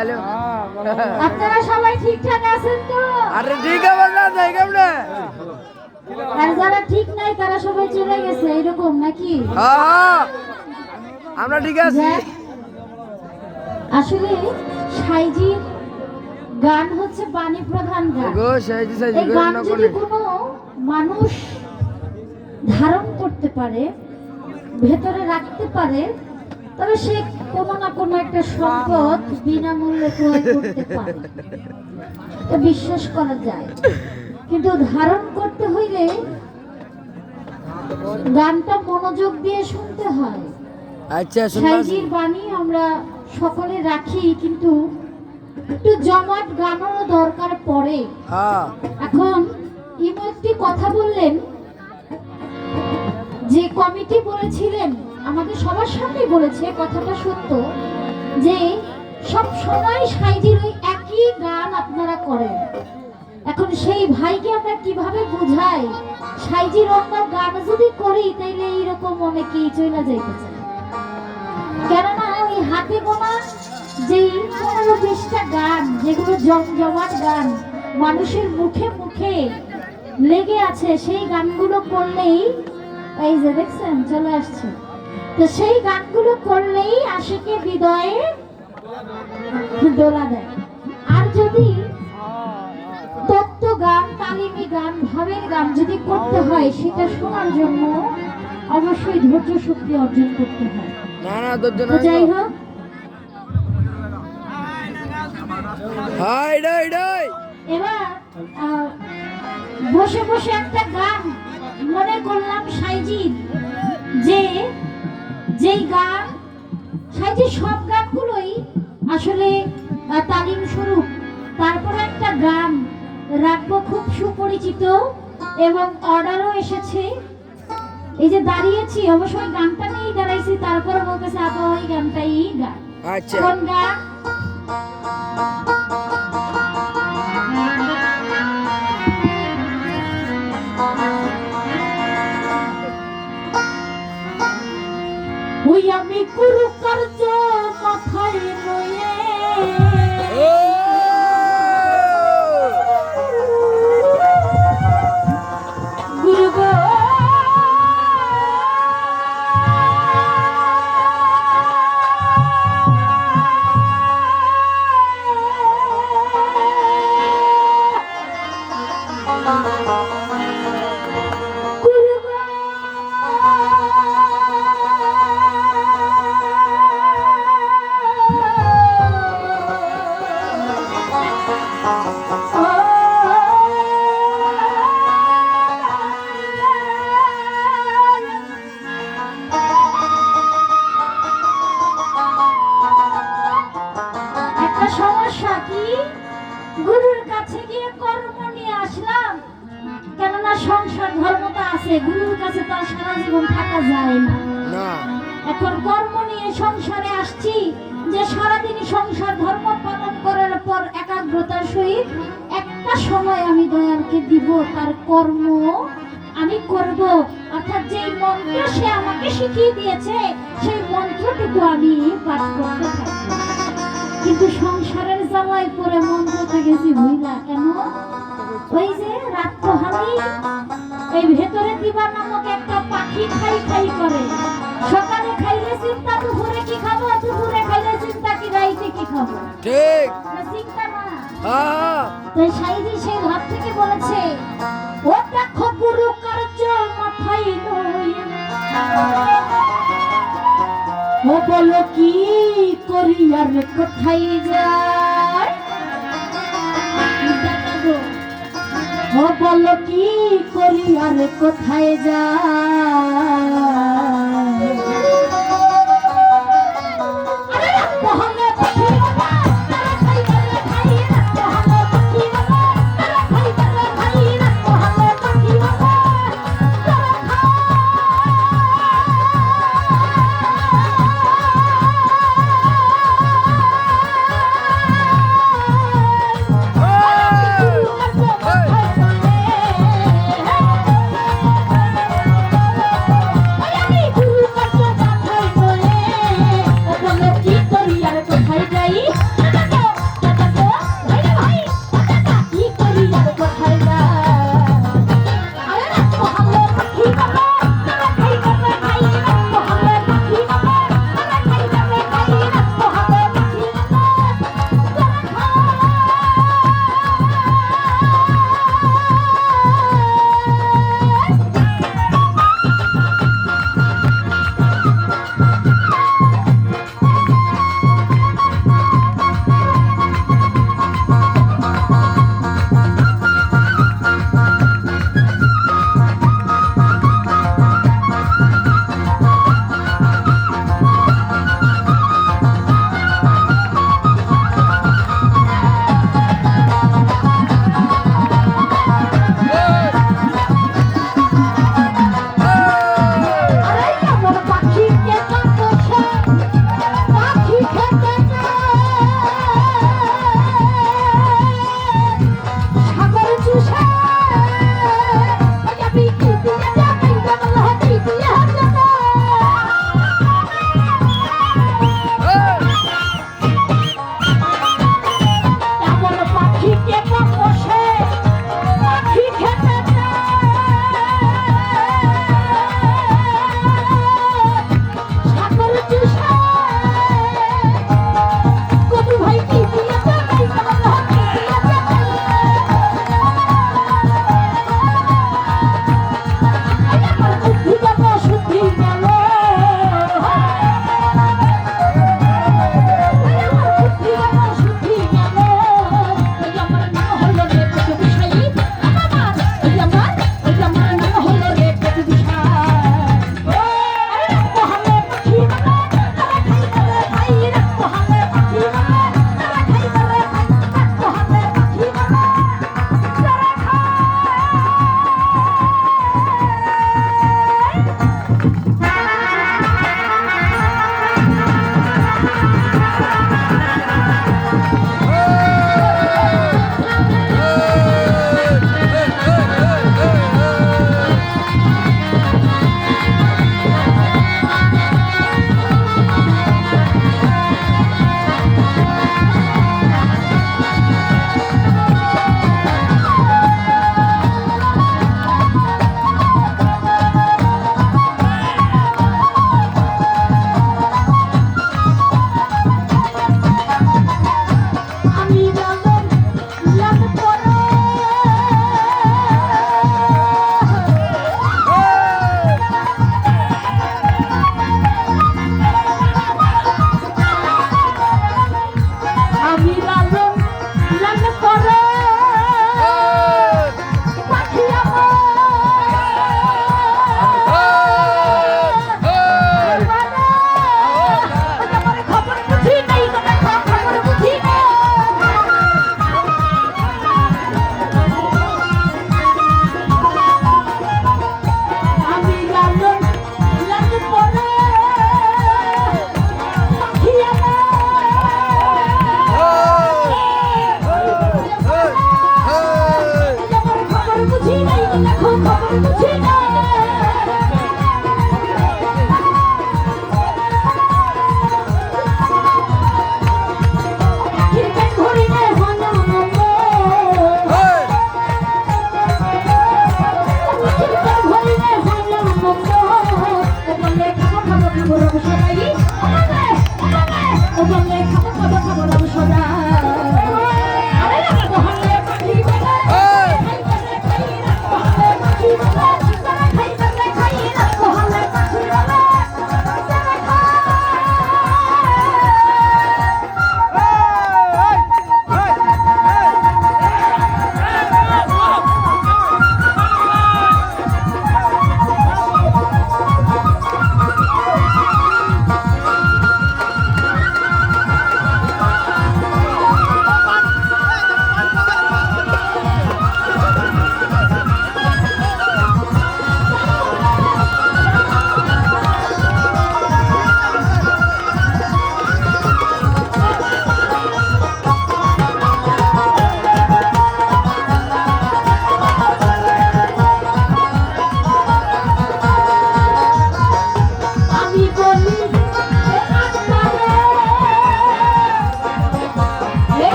Hello আপনারা সবাই ঠিকঠাক আছেন তো? আরে ঠিক আছে না যাই কেমনে আর যারা ঠিক নাই তারা সবাই চলে গেছে এরকম নাকি? হ্যাঁ আমরা ঠিক আছি। আসলে সাইজির গান হচ্ছে বাণী প্রধান গান। গো সাইজি সাইজি এই গান যদি কোনো মানুষ ধারণ করতে পারে, ভেতরে রাখতে পারে, তবে সে কোনো না কোনো একটা সম্পদ বিনামূল্যে ক্রয় করতে পারে, এটা বিশ্বাস করা যায়। কিন্তু ধারণ করতে হইলে গানটা মনোযোগ দিয়ে শুনতে হয়। আচ্ছা সাইজির বাণী আমরা সকলে রাখি, কিন্তু একটু জমাট গানেরও দরকার পড়ে। হ্যাঁ এখন ইমো একটি কথা বললেন যে কমিটি বলেছিলেন, আমাদের সবার সামনে বলেছে, কথাটা সত্য, যে সব সময় সাইজির ওই একই গান আপনারা করেন। এখন সেই ভাইকে আমরা কিভাবে বুঝাই সাইজির অন্য গান যদি করি তাইলে এইরকম অনেকেই চলে যাইতে চায়। কেননা ওই হাতে গোনা যেই 15-20টা গান, যেগুলো জমজমাট গান মানুষের মুখে মুখে লেগে আছে, সেই গানগুলো করলেই, এই যে দেখছেন চলে আসছে, তো সেই গানগুলো করলেই আশিকে হৃদয়ে দোলা দেয়। আর যদি তত্ত্ব গান, তালিমি গান, ভাবের গান যদি করতে হয়, সেটা শোনার জন্য অবশ্যই ধৈর্য শক্তি অর্জন করতে হয়। না না ধৈর্য তো নাই। যাই হোক, হাই ডাই ডাই এবার বসে বসে একটা গান মনে করলাম সাইজির, যেই গান সাইজির সব গানগুলোই আসলে তালিম স্বরূপ। তারপরে একটা গান রাখবো খুব সুপরিচিত এবং অর্ডারও এসেছে। এই যে দাঁড়িয়েছি অবশ্যই গানটা নিয়েই দাঁড়াইছি, তারপরে বলতেছে আপা ওই গানটাই গান। আচ্ছা কোন গান? ওই আমি গুরু কার্য মাথায় লয়ে গুরু গো সমস্যা কি, গুরুর কাছে গিয়ে কর্ম নিয়ে আসলাম, কেননা সংসার ধর্মটা আছে, গুরুর কাছে তো সারা জীবন থাকা যায় না। এখন কর্ম নিয়ে সংসারে আসছি, যে সারাদিন সংসার ধর্ম পালন করার পর একাগ্রতার সহিত একটা সময় আমি দয়ালকে দিব, তার কর্ম আমি করব, অর্থাৎ যে মন্ত্র সে আমাকে শিখিয়ে দিয়েছে সেই মন্ত্রটুকু আমি পাঠ করতে থাকবো। কিন্তু সংসারের জ্বালায় পরে মন্ত্রতে গেছি ভুইলা, কেন? ওই যে রাত পোহালেই এই ভেতরে দিবা নামক একটা পাখি খাই খাই করে, সকালে খাইলে চিন্তা দুপুরে কি খাবো, দুপুরে খাইলে চিন্তা কি রাইতে কি খাবো, ঠিক চিন্তা না। হ্যাঁ তাই সাইজি সেই ঘর থেকে বলেছে, ও দেখো গুরু কার্য মাথায় লইয়া, ও বলো কি করি আর কোথায় যায়, ও বলো কি করি আর কোথায় যায়,